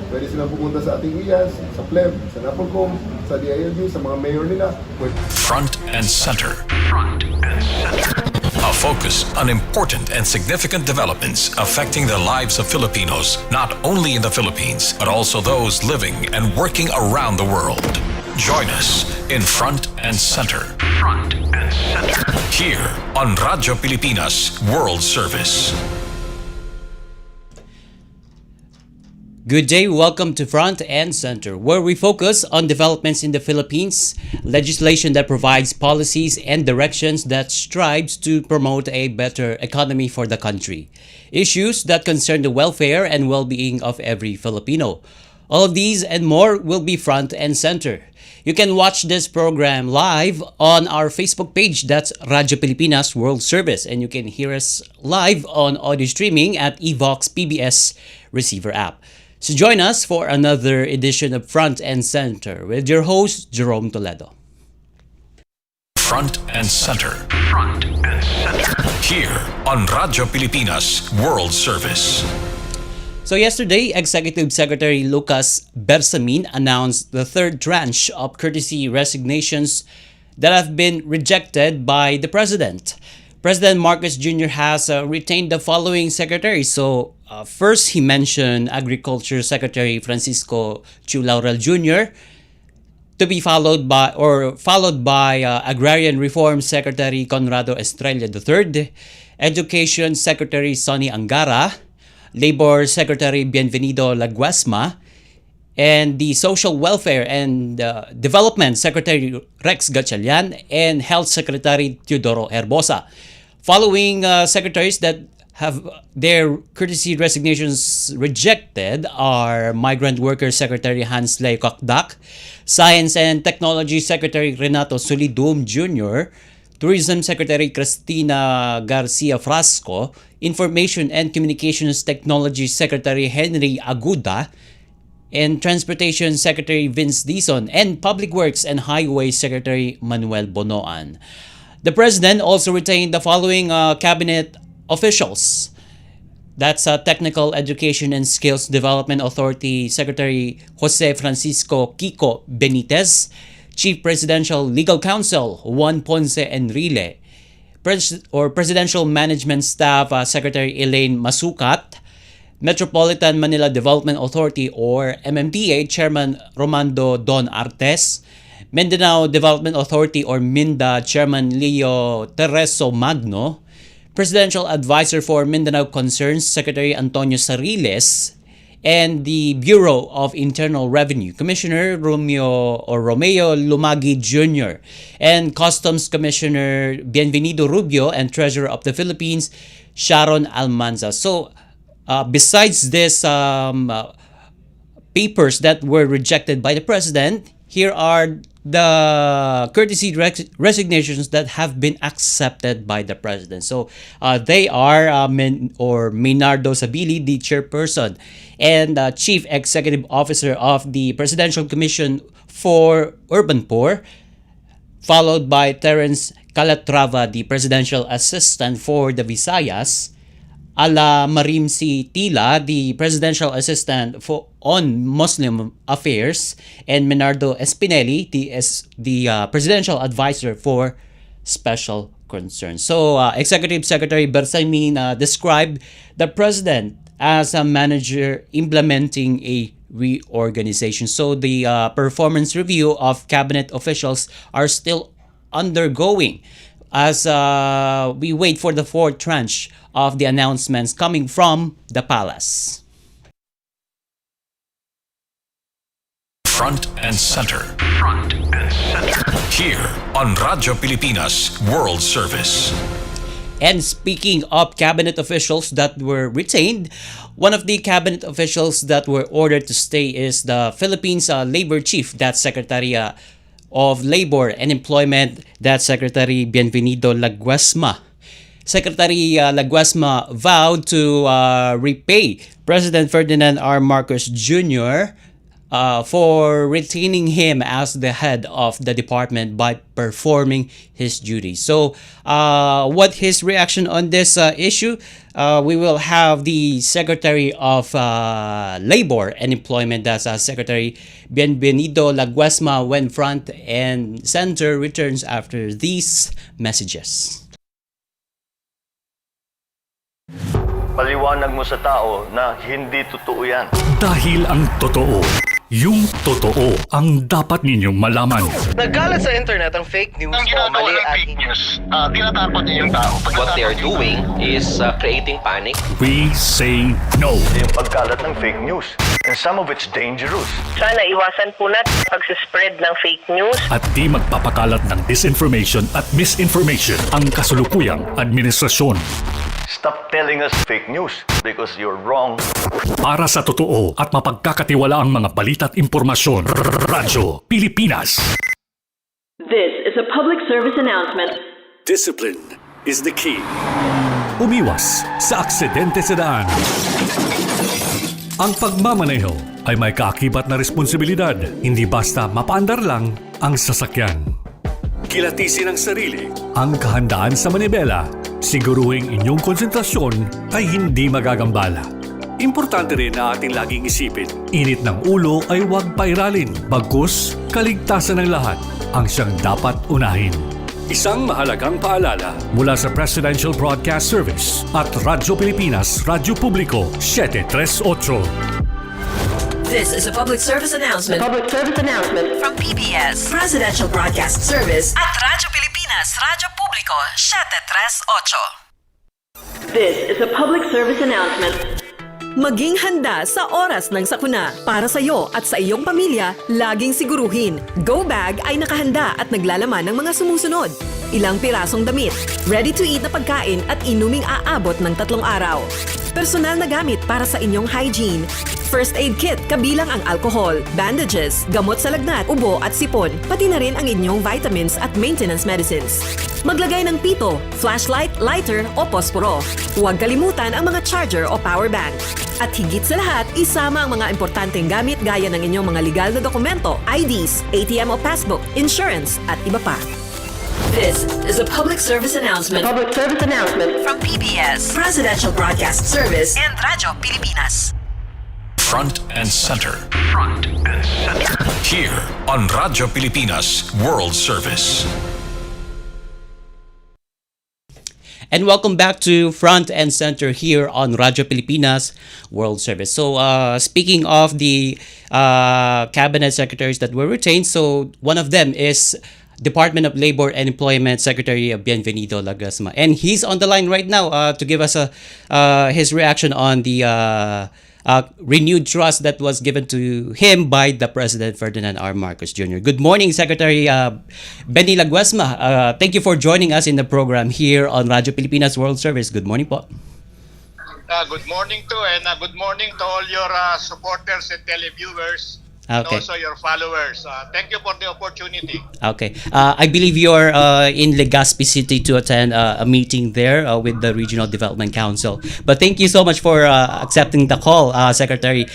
Pwede silang pumunta sa ating IAS, sa PLEB, sa NAPOLCOM, sa DILG, sa mga mayor nila. Front and center. Front and center. A focus on important and significant developments affecting the lives of Filipinos, not only in the Philippines, but also those living and working around the world. Join us in Front and Center. Front and Center. Here on Radyo Pilipinas World Service. Good day, welcome to Front and Center, where we focus on developments in the Philippines, legislation that provides policies and directions that strives to promote a better economy for the country, issues that concern the welfare and well-being of every Filipino. All of these and more will be Front and Center. You can watch this program live on our Facebook page, that's Radyo Pilipinas World Service, and you can hear us live on audio streaming at Evox PBS receiver app. So join us for another edition of Front and Center with your host, Jerome Toledo. Front and Center. Front and Center. Here on Radyo Pilipinas World Service. So yesterday, Executive Secretary Lucas Bersamin announced the third tranche of courtesy resignations that have been rejected by the President. President Marcos Jr. has retained the following secretaries. So first, he mentioned Agriculture Secretary Francisco Chu Laurel Jr., to be followed by Agrarian Reform Secretary Conrado Estrella III, Education Secretary Sonny Angara, Labor Secretary Bienvenido Laguasma, and the Social Welfare and Development Secretary Rex Gatchalian, and Health Secretary Teodoro Herbosa. Following secretaries that have their courtesy resignations rejected are Migrant Worker Secretary Hans Leo Kakdak, Science and Technology Secretary Renato Solidum Jr., Tourism Secretary Cristina Garcia Frasco, Information and Communications Technology Secretary Henry Aguda, and Transportation Secretary Vince Dizon, and Public Works and Highways Secretary Manuel Bonoan. The President also retained the following cabinet officials. That's Technical Education and Skills Development Authority Secretary Jose Francisco Kiko Benitez, Chief Presidential Legal Counsel Juan Ponce Enrile, Presidential Management Staff Secretary Elaine Masukat, Metropolitan Manila Development Authority or MMDA Chairman Romando Don Artes, Mindanao Development Authority or MINDA Chairman Leo Tereso Magno, Presidential Advisor for Mindanao Concerns Secretary Antonio Sariles, and the Bureau of Internal Revenue Commissioner Romeo Lumagi Jr., and Customs Commissioner Bienvenido Rubio, and Treasurer of the Philippines Sharon Almanza. So besides this papers that were rejected by the President, here are the courtesy resignations that have been accepted by the President. So they are Maynardo Sabili, the chairperson and Chief Executive Officer of the Presidential Commission for Urban Poor, followed by Terence Calatrava, the Presidential Assistant for the Visayas, Ala Marimsi Tila, the Presidential Assistant on Muslim Affairs, and Menardo Espinelli, the Presidential Advisor for Special Concerns. So, Executive Secretary Bersamin described the President as a manager implementing a reorganization. So, the performance review of cabinet officials are still undergoing as we wait for the fourth tranche of the announcements coming from the palace. Front and Center. Front and Center. Here on Radyo Pilipinas World Service. And speaking of cabinet officials that were retained, one of the cabinet officials that were ordered to stay is the Philippines Labor Chief, that's Secretary of Labor and Employment, that's Secretary Bienvenido Laguasma. Secretary Laguasma vowed to repay President Ferdinand R. Marcos Jr. for retaining him as the head of the department by performing his duties. So, what his reaction on this issue? We will have the Secretary of Labor and Employment, that's Secretary Bienvenido Laguesma, when Front and Center returns after these messages. Paliwanag mo sa tao na hindi totoo yan. Dahil ang totoo, yung totoo ang dapat ninyong malaman. Nagkalat sa internet ang fake news Ang o ginagawa mali ng at fake news, tinatakot niyo yung tao. What they are doing is creating panic. We say no. Yung pagkalat ng fake news. And some of it's dangerous. Sana iwasan po natin pag-spread ng fake news. At di magpapakalat ng disinformation at misinformation ang kasulukuyang administrasyon. Stop telling us fake news because you're wrong. Para sa totoo at mapagkakatiwalaang mga balita at impormasyon, Radyo Pilipinas. This is a public service announcement. Discipline is the key. Umiwas sa aksidente sa daan. Ang pagmamaneho ay may kaakibat na responsibilidad, hindi basta mapaandar lang ang sasakyan. Kilatisin ang sarili, ang kahandaan sa manibela, siguruhing inyong konsentrasyon ay hindi magagambala. Importante rin na ating laging isipin, init ng ulo ay huwag pairalin, bagkus kaligtasan ng lahat ang siyang dapat unahin. Isang mahalagang paalala mula sa Presidential Broadcast Service at Radyo Pilipinas, Radyo Publiko 738. This is a public service announcement. Public service announcement. From PBS, Presidential Broadcast Service at Radyo Pilipinas, Radyo Publiko 738. This is a public service announcement. Maging handa sa oras ng sakuna. Para sa iyo at sa iyong pamilya, laging siguruhin. Go Bag ay nakahanda at naglalaman ng mga sumusunod. Ilang pirasong damit, ready-to-eat na pagkain at inuming aabot ng 3 araw. Personal na gamit para sa inyong hygiene. First aid kit kabilang ang alcohol, bandages, gamot sa lagnat, ubo at sipon, pati na rin ang inyong vitamins at maintenance medicines. Maglagay ng pito, flashlight, lighter o posporo. Huwag kalimutan ang mga charger o power bank. At higit sa lahat, isama ang mga importanteng gamit gaya ng inyong mga legal na dokumento, IDs, ATM o passbook, insurance at iba pa. This is a public service announcement. Public service announcement. From PBS, Presidential Broadcast Service and Radyo Pilipinas. Front and center. Front and center. Here on Radyo Pilipinas World Service. And welcome back to Front and Center here on Radyo Pilipinas World Service. So, speaking of the cabinet secretaries that were retained, so one of them is Department of Labor and Employment Secretary Bienvenido Laguesma. And he's on the line right now to give us his reaction on the renewed trust that was given to him by the President Ferdinand R. Marcos Jr. Good morning, Secretary Benny Laguesma. Thank you for joining us in the program here on Radyo Pilipinas World Service. Good morning po. Good morning to and good morning to all your supporters and televiewers. And Okay. also your followers. Thank you for the opportunity. Okay. I believe you're in Legazpi City to attend a meeting there with the Regional Development Council. But thank you so much for accepting the call, Secretary.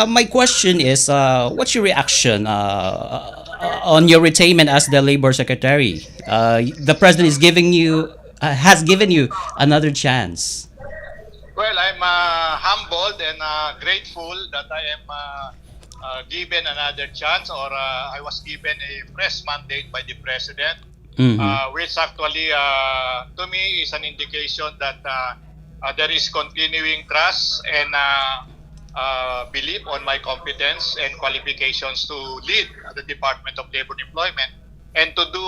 My question is, what's your reaction on your retainment as the Labor Secretary? The President is has given you another chance. Well, I'm humbled and grateful that I am given another chance, or I was given a fresh mandate by the President, which actually to me is an indication that there is continuing trust and belief on my competence and qualifications to lead the Department of Labor and Employment and to do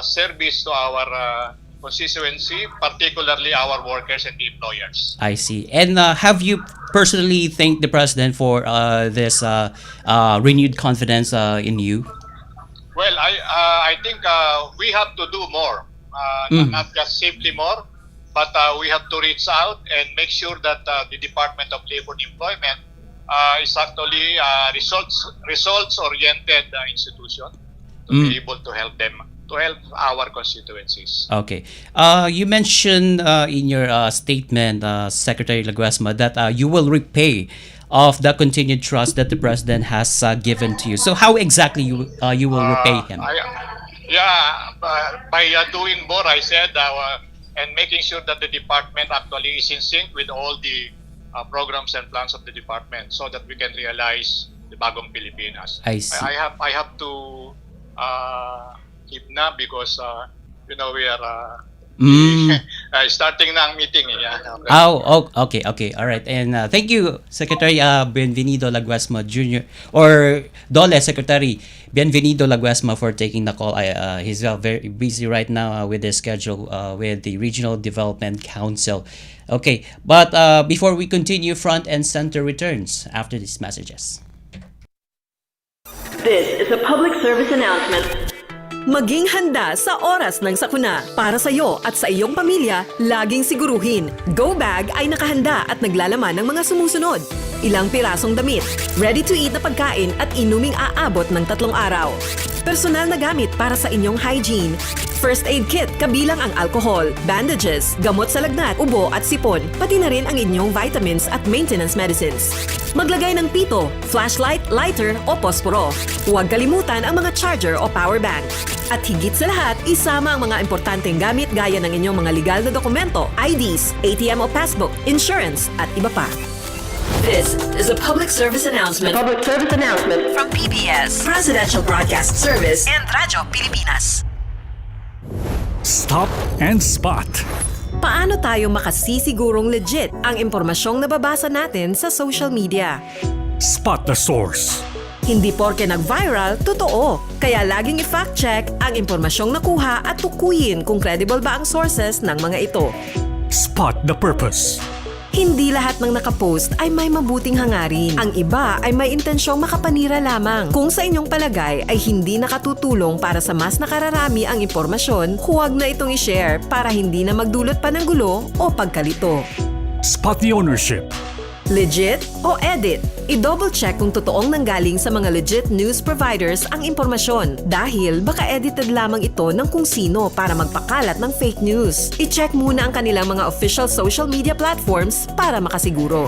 service to our constituency, particularly our workers and the employers. I see. And have you personally thanked the President for this renewed confidence in you? Well, I think we have to do more, not just simply more, but we have to reach out and make sure that the Department of Labor and Employment is actually results-oriented institution to be able to help them, to help our constituencies. Okay. You mentioned in your statement, Secretary Laguesma, that you will repay of the continued trust that the president has given to you. So how exactly you will repay him? By doing more, I said, and making sure that the department actually is in sync with all the programs and plans of the department, so that we can realize the Bagong Pilipinas. I see. I have to keep na because we are starting na ang meeting. Okay. Okay. All right. And thank you, Secretary Bienvenido Laguesma Jr. or Dole Secretary Bienvenido Laguesma, for taking the call. He's very busy right now with his schedule with the Regional Development Council. Okay, but before we continue, Front and Center returns after these messages. This is a public service announcement. Maging handa sa oras ng sakuna. Para sa iyo at sa iyong pamilya, laging siguruhin. Go Bag ay nakahanda at naglalaman ng mga sumusunod. Ilang pirasong damit, ready-to-eat na pagkain at inuming aabot ng 3 araw. Personal na gamit para sa inyong hygiene. First aid kit kabilang ang alcohol, bandages, gamot sa lagnat, ubo at sipon, pati na rin ang inyong vitamins at maintenance medicines. Maglagay ng pito, flashlight, lighter o posporo. Huwag kalimutan ang mga charger o power bank. At higit sa lahat, isama ang mga importanteng gamit gaya ng inyong mga legal na dokumento, IDs, ATM o passbook, insurance at iba pa. This is a public service announcement. Public service announcement. From PBS, Presidential Broadcast Service, and Radyo Pilipinas. Stop and Spot. Paano tayo makasisigurong legit ang impormasyong nababasa natin sa social media? Spot the source. Hindi porke nag-viral, totoo. Kaya laging i-fact check ang impormasyong nakuha at tukuyin kung credible ba ang sources ng mga ito. Spot the purpose. Hindi lahat ng nakapost ay may mabuting hangarin. Ang iba ay may intensyong makapanira lamang. Kung sa inyong palagay ay hindi nakatutulong para sa mas nakararami ang impormasyon, huwag na itong i-share para hindi na magdulot pa ng gulo o pagkalito. Spot the ownership. Legit o edit? I-double check kung totoong nanggaling sa mga legit news providers ang impormasyon dahil baka edited lamang ito ng kung sino para magpakalat ng fake news. I-check muna ang kanilang mga official social media platforms para makasiguro.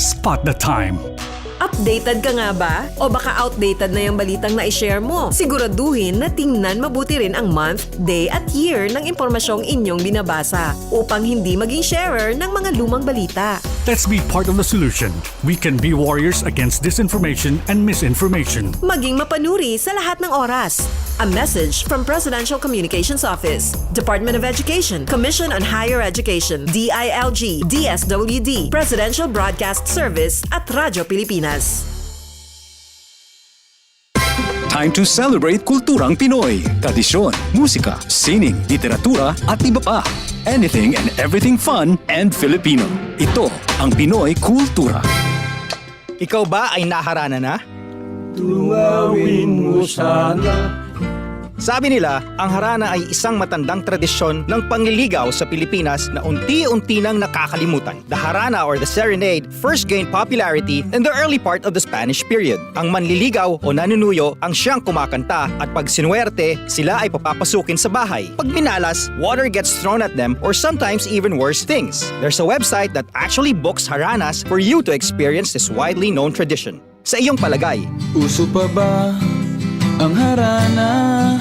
Spot the time. Updated ka nga ba? O baka outdated na yung balitang na i-share mo? Siguraduhin na tingnan mabuti rin ang month, day at year ng impormasyong inyong binabasa upang hindi maging sharer ng mga lumang balita. Let's be part of the solution. We can be warriors against disinformation and misinformation. Maging mapanuri sa lahat ng oras. A message from Presidential Communications Office, Department of Education, Commission on Higher Education, DILG, DSWD, Presidential Broadcast Service at Radyo Pilipinas. Time to celebrate kulturang Pinoy, tradisyon, musika, sining, literatura at iba pa. Anything and everything fun and Filipino. Ito ang Pinoy Kultura. Ikaw ba ay naharana na? Tunawin mo sana. Sabi nila, ang harana ay isang matandang tradisyon ng pangliligaw sa Pilipinas na unti-unti nang nakakalimutan. The harana or the serenade first gained popularity in the early part of the Spanish period. Ang manliligaw o nanunuyo ang siyang kumakanta at pag sinuwerte, sila ay papapasukin sa bahay. Pag minalas, water gets thrown at them or sometimes even worse things. There's a website that actually books haranas for you to experience this widely known tradition. Sa iyong palagay, uso pa ba ang harana?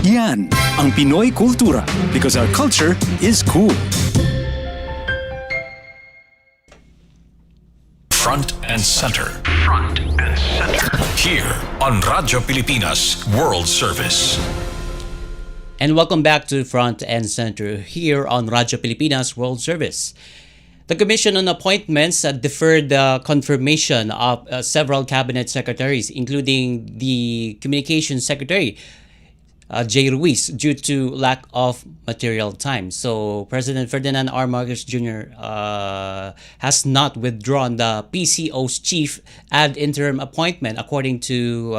Yan ang Pinoy Kultura because our culture is cool. Front and Center. Front and Center. Here on Radyo Pilipinas World Service. And welcome back to Front and Center here on Radyo Pilipinas World Service. The Commission on Appointments deferred the confirmation of several cabinet secretaries, including the Communications Secretary, J. Ruiz, due to lack of material time. So President Ferdinand R. Marcos Jr. Has not withdrawn the PCO's chief ad interim appointment, according to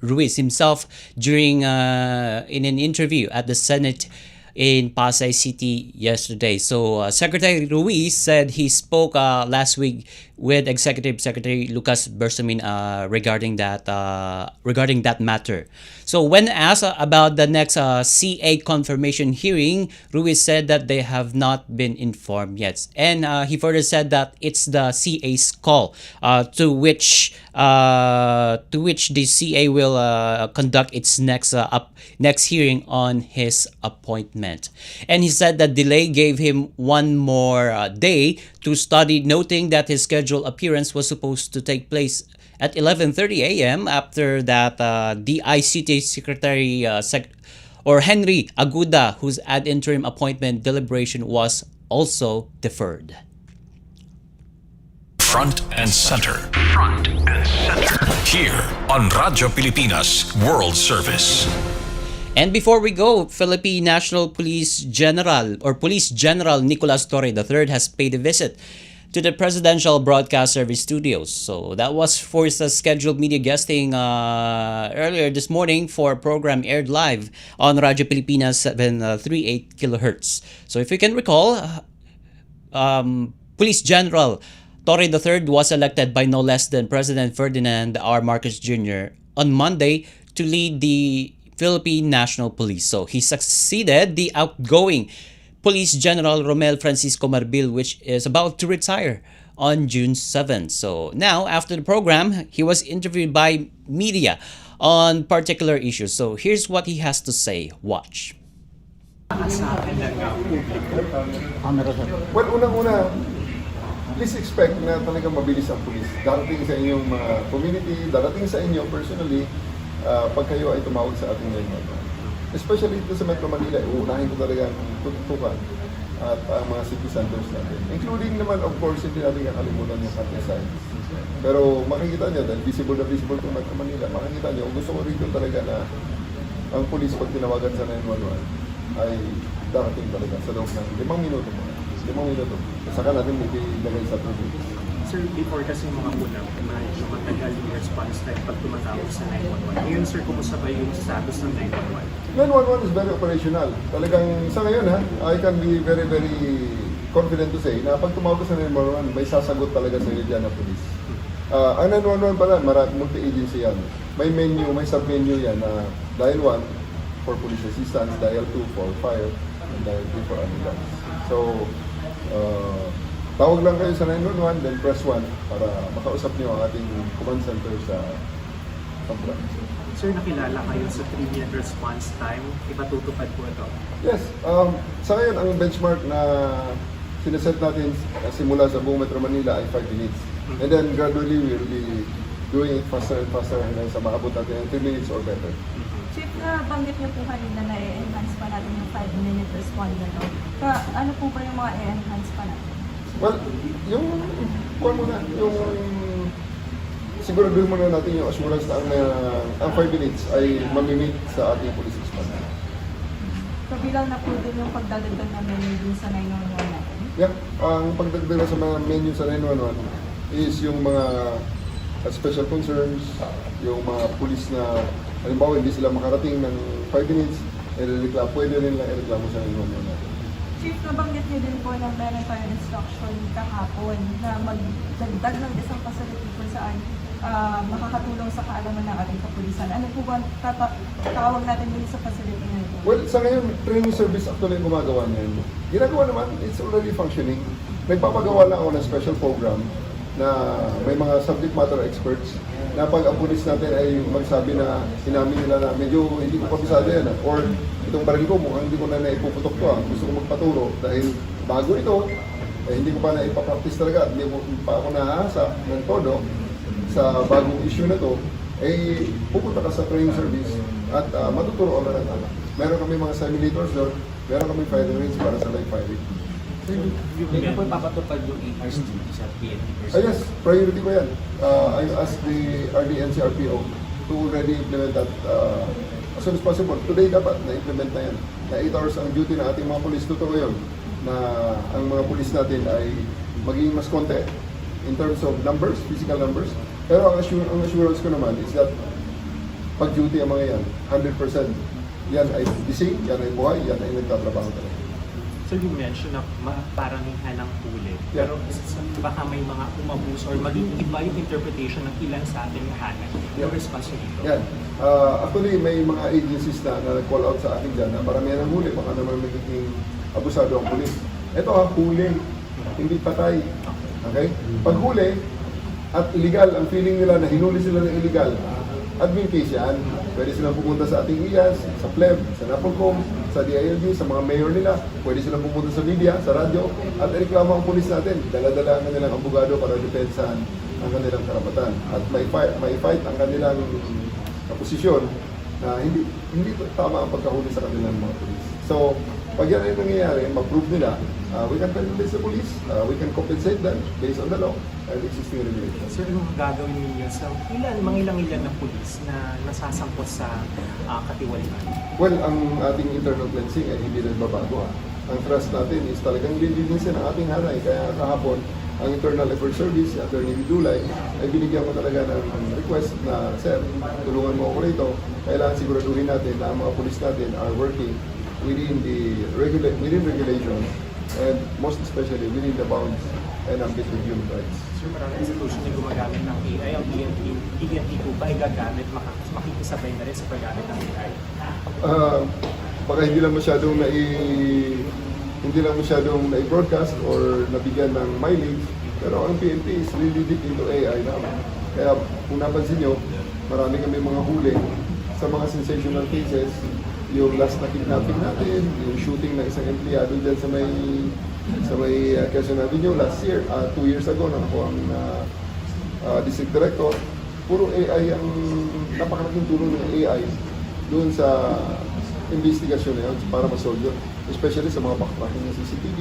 Ruiz himself during in an interview at the Senate in Pasay City yesterday. So Secretary Ruiz said he spoke last week with Executive Secretary Lucas Bersamin regarding that matter. So when asked about the next CA confirmation hearing, Ruiz said that they have not been informed yet, and he further said that it's the CA's call to which the CA will conduct its next hearing on his appointment. And he said that delay gave him one more day to study, noting that his scheduled appearance was supposed to take place at 11:30 a.m. After that, the ICT Secretary Henry Aguda, whose ad interim appointment deliberation was also deferred. Front and center. Front and center. Here on Radyo Pilipinas World Service. And before we go, Philippine National Police General Nicolas Torre III has paid a visit to the Presidential Broadcast Service studios. So that was for his scheduled media guesting earlier this morning for a program aired live on Radyo Pilipinas 738 kHz. So if you can recall, Police General Torre III was elected by no less than President Ferdinand R. Marcos Jr. on Monday to lead the Philippine National Police. So he succeeded the outgoing Police General Romel Francisco Marbil, which is about to retire on June 7th. So now, after the program, he was interviewed by media on particular issues. So here's what he has to say. Watch. Well, unang-una, please expect na talagang mabilis ang pulis. Darating sa inyong community, darating sa inyo personally, pag kayo ay tumawag sa ating ngayon. Especially dito sa Metro Manila, uunahin ko talaga ang tutukan at ang mga city centers natin. Including naman, of course, hindi natin kakalimutan yung countryside. Pero makikita nyo, dahil visible na visible itong Metro Manila, makikita nyo, gusto ko rito talaga na ang police pag tinawagan sa 911 ay darating talaga sa loob ng 5 minuto mo. 5 minuto. Saka natin ilagay sa tubig. Sir, before kasi mga unang medyo matagal yung response time pag tumatawag sa 911. Ngayon, sir, kumusta ba yung status ng 911? 911 is very operational. Talagang sa ngayon I can be very, very confident to say na pag tumawag sa 911, may sasagot talaga sa iyo dyan na police. Ang 911 pala, multi-agency yan. May menu, may sub-menu yan na dial 1 for police assistance, dial 2 for fire, and dial 3 for ambulance. So, tawag lang kayo sa 911, then press 1 para makausap niyo ang ating command center sa branch. Sir, nakilala kayo sa 3-minute response time. Ipatutupad po ito? Yes. Sa ngayon, ang benchmark na sinaset natin simula sa buong Metro Manila ay 5 minutes. And then gradually, we will be doing it faster and faster hanggang sa maabot natin ang 3 minutes or better. Chief, banggit niyo po kanina na i-enhance pa natin yung 5-minute response na ito. Ano po ba yung mga i-enhance pa natin? Well, yung siguraduhin muna natin yung assurance na ang 5 minutes ay mamimit sa ating police response. So bilang na po din yung pagdadagdag na menu dun sa 911 natin? Yeah, ang pagdagdag sa mga menu sa 911 is yung mga special concerns, yung mga police na halimbawa hindi sila makarating ng 5 minutes, pwede rin lang ireklamo sa 911 natin. Chief, nabanggit niyo din po na meron tayong instruction kahapon na magdagdag ng isang facility kung saan makakatulong sa kaalaman ng ating kapulisan. Ano po ba tawag natin din sa facility na ito? Well, sa ngayon, training service actually yung gumagawa niyan. Ginagawa naman, it's already functioning. Nagpapagawa lang ako ng special program na may mga subject matter experts na pag ang pulis natin ay magsabi na sinabi nila na medyo hindi ko kabisado yan or itong baril ko mukhang hindi ko na naipuputok to gusto ko magpaturo dahil bago ito hindi ko pa na ipapractice talaga hindi pa ako nahasa ng todo sa bagong issue na to pupunta ka sa training service at matuturo ang lahat. Meron kami mga simulators doon, meron kami firing range para sa live firing. Hindi po papatupad yung 8 hours duty sa PNP person? Yes, priority ko yan. I asked the RDNCRPO to already implement that as soon as possible. Today dapat na-implement na yan. Na 8 hours ang duty ng ating mga polis. Totoo yun na ang mga polis natin ay magiging mas konti in terms of numbers, physical numbers. Pero ang assurance ko naman is that pag duty ang mga yan, 100%. Yan ay gising, yan ay buhay, yan ay nagtatrabaho talaga. So you mentioned na paramihan ng huli. Pero baka may mga umabuso or maging iba yung interpretation ng ilan sa ating hana. Yung response nito. Yan. Actually, may mga agencies na nag-call out sa akin dyan na paramihan ng huli, baka naman magiging abusado ang pulis. Ito huli, hindi patay. Okay? Pag huli at illegal, ang feeling nila na hinuli sila ng illegal, admin case yan. Pwede silang pupunta sa ating IAS, sa PLEB, sa NAPOLCOM, sa DILG, sa mga mayor nila. Pwede silang pupunta sa media, sa radyo, at reklamo ang pulis natin. Dala-dala ang kanilang abogado para depensahan ang kanilang karapatan. At may fight ang kanilang posisyon na hindi tama ang pagkahuli sa kanilang mga pulis. So, pag yan ay nangyayari, ma-prove nila, we can penalize the police, we can compensate them based on the law and existing regulations. Sir, anong gagawin ninyo sa mga ilang na pulis na nasasampot sa katiwalian? Well, ang ating internal cleansing ay hindi nagbabago. Ang trust natin is talagang lilinisin ang ating hanay. Kaya kahapon, ang Internal Affairs Service, Attorney Vidulay, ay binigyan ko talaga ng request na, Sir, tulungan mo ako rito. Kailangan siguraduhin natin na ang mga pulis natin are working within regulations and most especially within the bounds and ambit of human rights. Sir, maraming institution na gumagamit ng AI. Ang PNP po ba ay gagamit, makikisabay na rin sa paggamit ng AI? Baka hindi lang masyadong na-broadcast or nabigyan ng mileage, pero ang PNP is really deep into AI naman. Kaya kung napansin nyo, marami kami mga huli sa mga sensational cases, yung last na kidnapping natin, yung shooting ng isang empleyado dyan sa may Quezon Avenue last year, 2 years ago, na ako ang district director. Puro AI ang napakalaking tulong ng AI doon sa investigasyon na yun para ma-solve yun. Especially sa mga backtracking ng CCTV,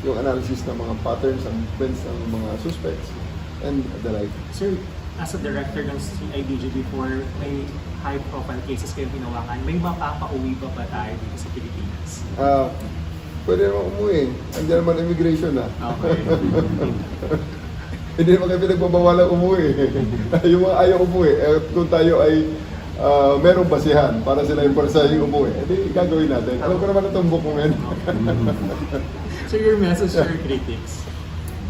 yung analysis ng mga patterns and movements ng mga suspects, and the like. Sir, as a director ng CIDG before, may high-profile cases kayo ginawakan, may mapapauwi pa ba tayo dito sa Pilipinas? Pwede naman umuwi. Andiyan naman immigration na. Okay. Hindi naman kayo pinagbabawalang umuwi. Yung mga ayaw umuwi, kung tayo ay merong basihan para sila yung yung umuwi, edi gagawin natin. Alam ko naman na tumbok mo yan. So your message to your critics?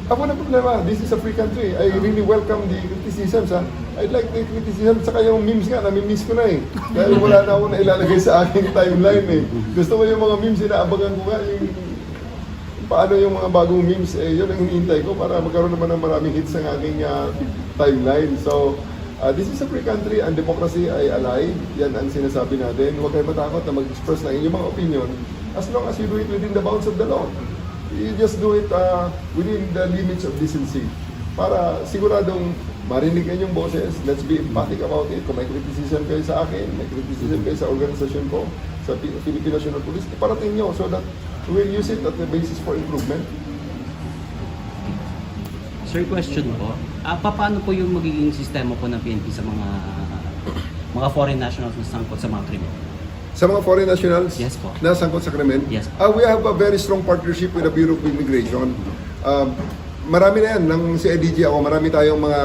Ako na problema, this is a free country. I really welcome the criticisms. I'd like the criticism, saka yung memes nga, nami-miss ko na eh. Dahil wala na ako na ilalagay sa aking timeline eh. Gusto ko yung mga memes, inaabangan ko nga yung paano yung mga bagong memes, yun ang hinihintay ko para magkaroon naman ng maraming hits ang aking timeline. So, this is a free country and democracy ay alive. Yan ang sinasabi natin. Huwag kayo matakot na mag-express ng inyong mga opinion as long as you do it within the bounds of the law. You just do it within the limits of decency. Para siguradong marinig inyong boses, let's be empathic about it. Kung may criticism kayo sa akin, may criticism kayo sa organisasyon ko, sa Philippine National Police, iparating nyo so that we'll use it at the basis for improvement. Sir, question po. Paano po yung magiging sistema po ng PNP sa mga foreign nationals na sangkot sa mga krimen? Sa mga foreign nationals yes, po. Na sangkot sa krimen? Yes. We have a very strong partnership with the Bureau of Immigration. Marami na yan. Nang si IDG ako, marami tayong mga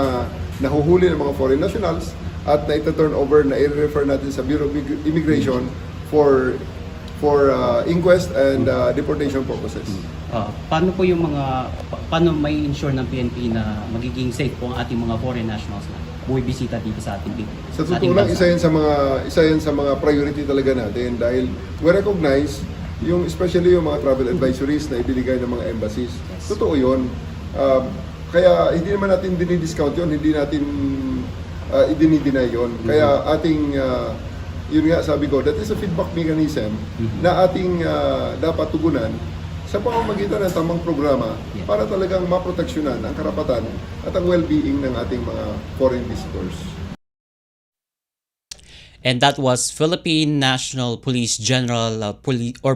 nahuhuli ng mga foreign nationals at na-turn over, na i-refer natin sa Bureau of Immigration for inquest and deportation purposes. Paano po yung paano may ensure ng PNP na magiging safe po ang ating mga foreign nationals na bumibisita dito sa ating bansa? Sa totoo lang, isa yan sa mga priority talaga natin dahil we recognize especially yung mga travel advisories na ibinigay ng mga embassies. Yes. Totoo yun. Kaya hindi naman natin dinidiscount yun, hindi natin idinideny yun. Kaya ating yun nga sabi ko, that is a feedback mechanism na ating dapat tugunan sa pamamagitan ng tamang programa para talagang maproteksyonan ang karapatan at ang well-being ng ating mga foreign visitors. And that was Philippine National Police General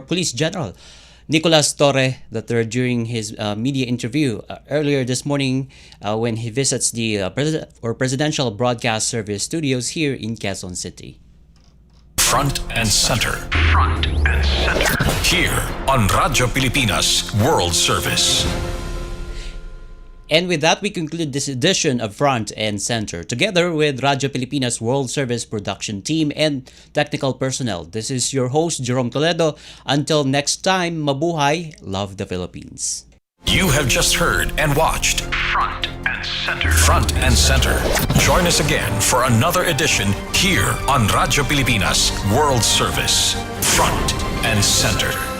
Police General Nicolas Torre III during his media interview earlier this morning when he visits the Presidential Broadcast Service studios here in Quezon City. Front and center. Front and center. Here on Radyo Pilipinas World Service. And with that, we conclude this edition of Front and Center. Together with Radyo Pilipinas World Service production team and technical personnel, this is your host, Jerome Toledo. Until next time, mabuhay, love the Philippines. You have just heard and watched Front and Center. Front and Center. Join us again for another edition here on Radyo Pilipinas World Service. Front and Center.